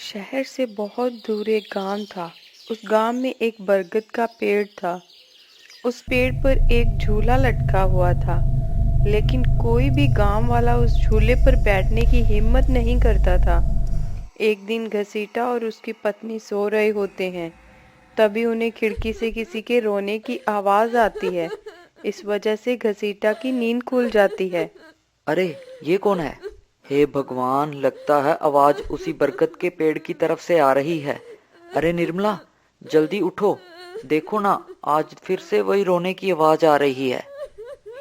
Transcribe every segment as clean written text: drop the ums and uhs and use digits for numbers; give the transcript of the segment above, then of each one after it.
शहर से बहुत दूर एक गांव था। उस गांव में एक बरगद का पेड़ था। उस पेड़ पर एक झूला लटका हुआ था, लेकिन कोई भी गांव वाला उस झूले पर बैठने की हिम्मत नहीं करता था। एक दिन घसीटा और उसकी पत्नी सो रहे होते हैं। तभी उन्हें खिड़की से किसी के रोने की आवाज आती है। इस वजह से घसीटा की नींद खुल जाती है। अरे, ये कौन है? हे भगवान, लगता है आवाज उसी बरगद के पेड़ की तरफ से आ रही है। अरे निर्मला, जल्दी उठो। देखो ना, आज फिर से वही रोने की आवाज आ रही है।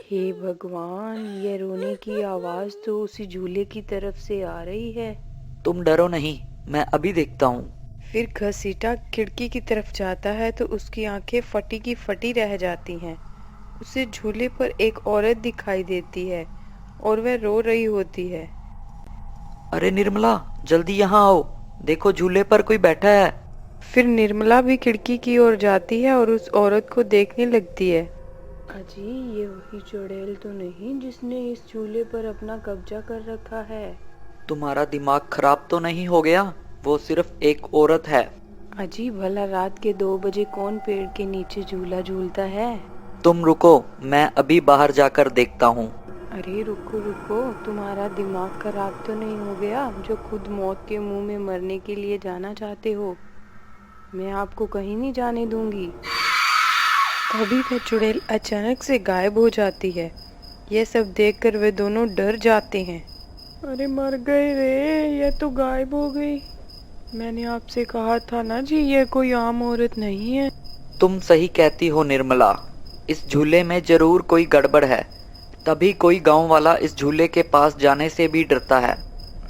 हे भगवान, ये रोने की आवाज तो उसी झूले की तरफ से आ रही है। तुम डरो नहीं, मैं अभी देखता हूँ। फिर घसीटा खिड़की की तरफ जाता है तो उसकी आंखें फटी की फटी रह जाती हैं। उसे झूले पर एक औरत दिखाई देती है और वह रो रही होती है। अरे निर्मला, जल्दी यहाँ आओ। देखो, झूले पर कोई बैठा है। फिर निर्मला भी खिड़की की ओर जाती है और उस औरत को देखने लगती है। अजी, ये वही चुड़ैल तो नहीं जिसने इस झूले पर अपना कब्जा कर रखा है? तुम्हारा दिमाग खराब तो नहीं हो गया? वो सिर्फ एक औरत है। अजी, भला रात के 2 बजे कौन पेड़ के नीचे झूला झूलता है? तुम रुको, मैं अभी बाहर जाकर देखता हूँ। अरे रुको रुको, तुम्हारा दिमाग खराब तो नहीं हो गया जो खुद मौत के मुंह में मरने के लिए जाना चाहते हो? मैं आपको कहीं नहीं जाने दूंगी। तभी वह चुड़ैल अचानक से गायब हो जाती है। यह सब देखकर वे दोनों डर जाते हैं। अरे मर गए रे, ये तो गायब हो गई। मैंने आपसे कहा था ना जी, ये कोई आम औरत नहीं है। तुम सही कहती हो निर्मला, इस झूले में जरूर कोई गड़बड़ है। तभी कोई गांव वाला इस झूले के पास जाने से भी डरता है।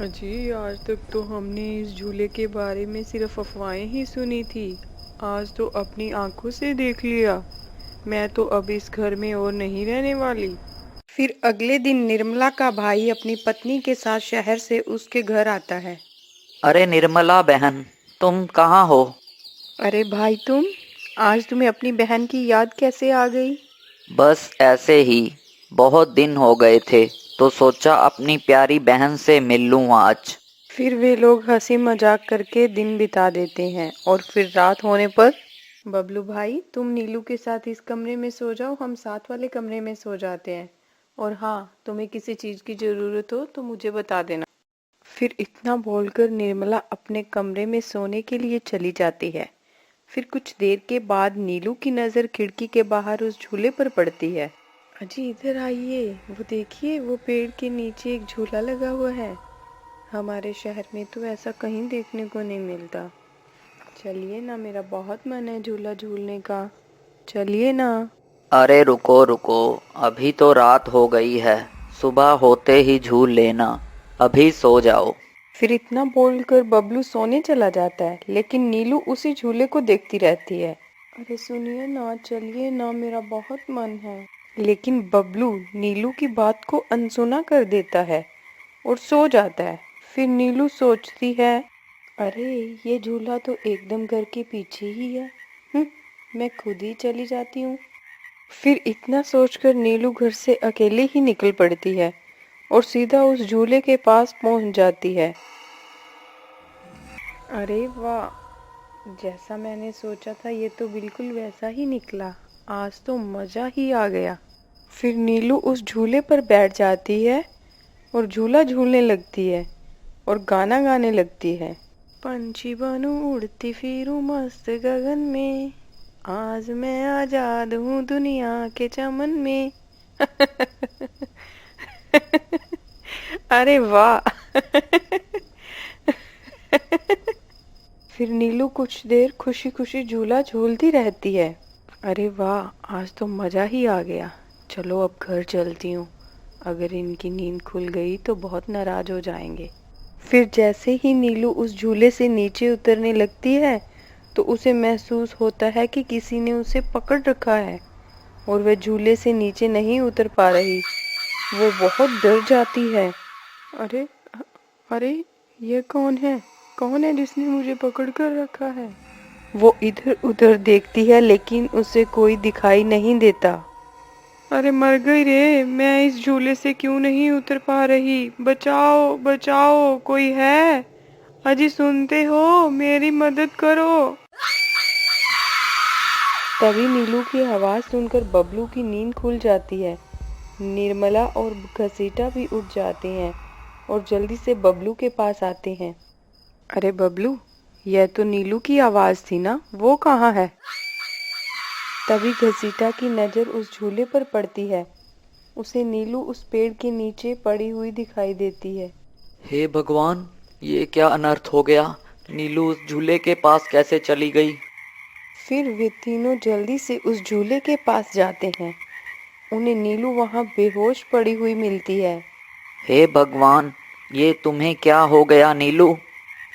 अजी, आज तक तो हमने इस झूले के बारे में सिर्फ अफवाहें ही सुनी थी। आज तो अपनी आंखों से देख लिया। मैं तो अब इस घर में और नहीं रहने वाली। फिर अगले दिन निर्मला का भाई अपनी पत्नी के साथ शहर से उसके घर आता है। अरे निर्मला बहन, तुम कहाँ हो? अरे भाई, आज तुम्हें अपनी बहन की याद कैसे आ गई? बस ऐसे ही, बहुत दिन हो गए थे तो सोचा अपनी प्यारी बहन से मिल लूं आज। फिर वे लोग हंसी मजाक करके दिन बिता देते हैं और फिर रात होने पर, बबलू भाई, तुम नीलू के साथ इस कमरे में सो जाओ, हम साथ वाले कमरे में सो जाते हैं। और हाँ, तुम्हें किसी चीज की जरूरत हो तो मुझे बता देना। फिर इतना बोलकर निर्मला अपने कमरे में सोने के लिए चली जाती है। फिर कुछ देर के बाद नीलू की नजर खिड़की के बाहर उस झूले पर पड़ती है। अजी इधर आइए, वो देखिए, वो पेड़ के नीचे एक झूला लगा हुआ है। हमारे शहर में तो ऐसा कहीं देखने को नहीं मिलता। चलिए ना, मेरा बहुत मन है झूला झूलने का। चलिए ना। अरे रुको रुको, अभी तो रात हो गई है। सुबह होते ही झूल लेना। अभी सो जाओ। फिर इतना बोलकर बबलू सोने चला जाता है, लेकिन नीलू उसी झूले को देखती रहती है। अरे सुनिए ना, चलिए ना, मेरा बहुत मन है। लेकिन बबलू नीलू की बात को अनसुना कर देता है और सो जाता है। फिर नीलू सोचती है, अरे ये झूला तो एकदम घर के पीछे ही है। मैं खुद ही चली जाती हूँ। फिर इतना सोचकर नीलू घर से अकेले ही निकल पड़ती है और सीधा उस झूले के पास पहुंच जाती है। अरे वाह, जैसा मैंने सोचा था ये तो बिल्कुल वैसा ही निकला। आज तो मजा ही आ गया। फिर नीलू उस झूले पर बैठ जाती है और झूला झूलने लगती है और गाना गाने लगती है। पंछी बनूं उड़ती फिरूं मस्त गगन में, आज मैं आजाद हूँ दुनिया के चमन में। अरे वाह। फिर नीलू कुछ देर खुशी खुशी झूला झूलती रहती है। अरे वाह, आज तो मजा ही आ गया। चलो अब घर चलती हूँ, अगर इनकी नींद खुल गई तो बहुत नाराज हो जाएंगे। फिर जैसे ही नीलू उस झूले से नीचे उतरने लगती है तो उसे महसूस होता है कि किसी ने उसे पकड़ रखा है और वह झूले से नीचे नहीं उतर पा रही। वो बहुत डर जाती है। अरे अरे, ये कौन है? कौन है जिसने मुझे पकड़ कर रखा है? वो इधर उधर देखती है लेकिन उसे कोई दिखाई नहीं देता। अरे मर गई रे, मैं इस झूले से क्यों नहीं उतर पा रही? बचाओ बचाओ, कोई है? अजी सुनते हो, मेरी मदद करो। तभी नीलू की आवाज सुनकर बबलू की नींद खुल जाती है। निर्मला और घसीटा भी उठ जाते हैं और जल्दी से बबलू के पास आते हैं। अरे बबलू, यह तो नीलू की आवाज थी ना, वो कहाँ है? तभी घसीटा की नजर उस झूले पर पड़ती है। उसे नीलू उस पेड़ के नीचे पड़ी हुई दिखाई देती है। हे भगवान, ये क्या अनर्थ हो गया। नीलू उस झूले के पास कैसे चली गई। फिर वे तीनों जल्दी से उस झूले के पास जाते हैं। उन्हें नीलू वहां बेहोश पड़ी हुई मिलती है। हे भगवान, ये तुम्हें क्या हो गया नीलू।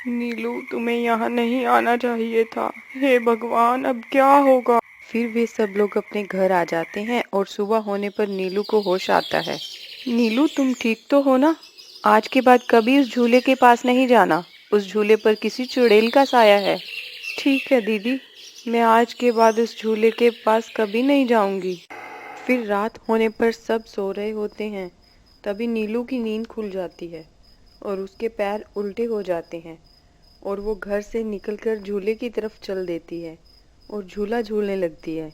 नीलू, तुम्हें यहाँ नहीं आना चाहिए था। हे भगवान, अब क्या होगा? फिर वे सब लोग अपने घर आ जाते हैं और सुबह होने पर नीलू को होश आता है। नीलू, तुम ठीक तो हो ना? आज के बाद कभी उस झूले के पास नहीं जाना। उस झूले पर किसी चुड़ैल का साया है। ठीक है दीदी, मैं आज के बाद उस झूले के पास कभी नहीं जाऊंगी। फिर रात होने पर सब सो रहे होते हैं। तभी नीलू की नींद खुल जाती है और उसके पैर उल्टे हो जाते हैं और वो घर से निकलकर झूले की तरफ चल देती है और झूला झूलने लगती है।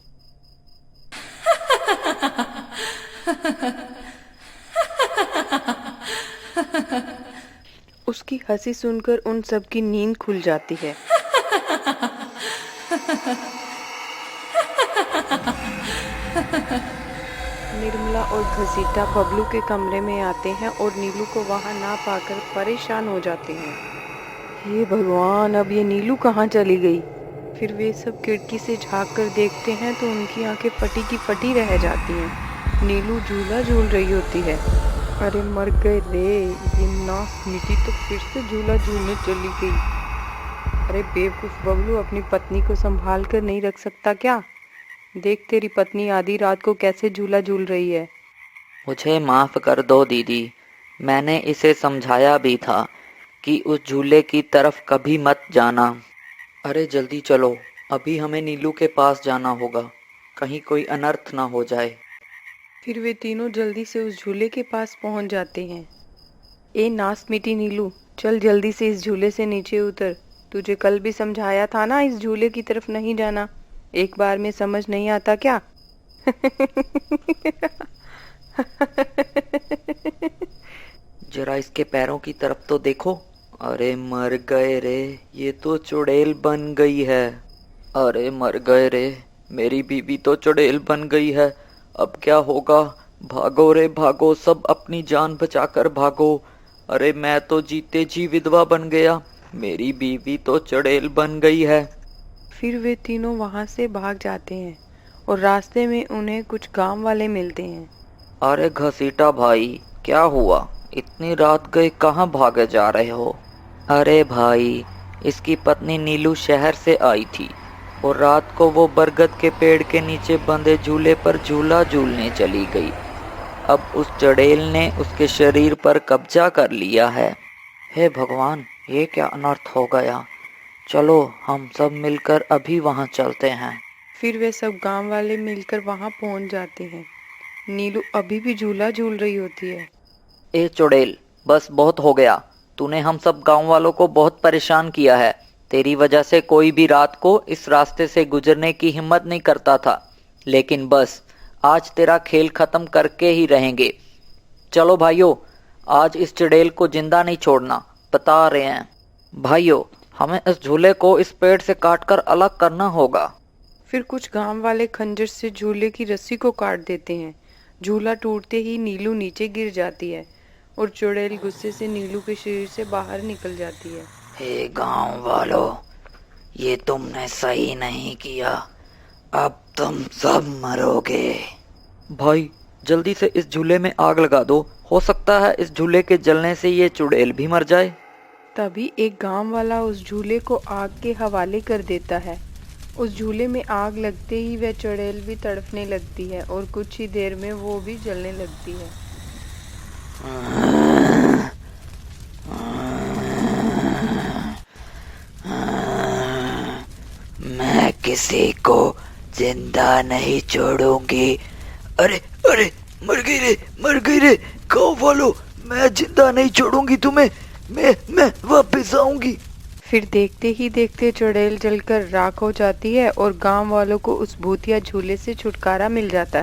उसकी हंसी सुनकर उन सब की नींद खुल जाती है। निर्मला और घसीटा बबलू के कमरे में आते हैं और नीलू को वहां ना पाकर परेशान हो जाते हैं। हे भगवान, अब ये नीलू कहाँ चली गई? फिर वे सब खिड़की से झांक कर देखते हैं तो उनकी आंखें फटी की फटी रह जाती हैं। नीलू झूला झूल रही होती है। अरे मर गए रे, ये नाक मीठी तो फिर से झूला झूलने चली गई। अरे बेवकूफ बबलू, अपनी पत्नी को संभाल कर नहीं रख सकता क्या? देख, तेरी पत्नी आधी रात को कैसे झूला झूल रही है। मुझे माफ कर दो दीदी, मैंने इसे समझाया भी था कि उस झूले की तरफ कभी मत जाना। अरे जल्दी चलो, अभी हमें नीलू के पास जाना होगा, कहीं कोई अनर्थ ना हो जाए। फिर वे तीनों जल्दी से उस झूले के पास पहुंच जाते हैं। ए नास मीठी नीलू, चल जल्दी से इस झूले से नीचे उतर। तुझे कल भी समझाया था ना, इस झूले की तरफ नहीं जाना। एक बार में समझ नहीं आता क्या? जरा इसके पैरों की तरफ तो देखो। अरे मर गए रे, ये तो चुड़ैल बन गई है। अरे मर गए रे, मेरी बीवी तो चुड़ैल बन गई है। अब क्या होगा। भागो रे भागो, सब अपनी जान बचाकर भागो। अरे मैं तो जीते जी विधवा बन गया, मेरी बीवी तो चुड़ैल बन गई है। फिर वे तीनों वहां से भाग जाते हैं और रास्ते में उन्हें कुछ गांव वाले मिलते हैं। अरे घसीटा भाई, क्या हुआ, इतनी रात गए कहाँ भागे जा रहे हो। अरे भाई, इसकी पत्नी नीलू शहर से आई थी और रात को वो बरगद के पेड़ के नीचे बंधे झूले पर झूला झूलने चली गई। अब उस चुड़ैल ने उसके शरीर पर कब्जा कर लिया है। हे भगवान, ये क्या अनर्थ हो गया। चलो हम सब मिलकर अभी वहाँ चलते हैं। फिर वे सब गांव वाले मिलकर वहां पहुंच जाते हैं। नीलू अभी भी झूला झूल रही होती है। ए चुड़ैल, बस बहुत हो गया। तूने हम सब गांव वालों को बहुत परेशान किया है। तेरी वजह से कोई भी रात को इस रास्ते से गुजरने की हिम्मत नहीं करता था। लेकिन बस आज तेरा खेल खत्म करके ही रहेंगे। चलो भाइयों, आज इस चुड़ैल को जिंदा नहीं छोड़ना, बता रहे हैं। भाइयों, हमें इस झूले को इस पेड़ से काटकर अलग करना होगा। फिर कुछ गांव वाले खंजर से झूले की रस्सी को काट देते हैं। झूला टूटते ही नीलू नीचे गिर जाती है और चुड़ैल गुस्से से नीलू के शरीर से बाहर निकल जाती है। हे गांव वालों, ये तुमने सही नहीं किया, अब तुम सब मरोगे। भाई, जल्दी से इस झूले में आग लगा दो, हो सकता है इस झूले के जलने से ये चुड़ैल भी मर जाए। तभी एक गांव वाला उस झूले को आग के हवाले कर देता है। उस झूले में आग लगते ही वह चुड़ैल भी तड़पने लगती है और कुछ ही देर में वो भी जलने लगती है। मैं किसी को जिंदा नहीं छोड़ूंगी। अरे अरे, मर गई रे, मर गई रे। गाँव वालों, मैं जिंदा नहीं छोड़ूंगी तुम्हें। मैं वापस आऊंगी। फिर देखते ही देखते चुड़ैल जलकर राख हो जाती है और गांव वालों को उस भूतिया झूले से छुटकारा मिल जाता है।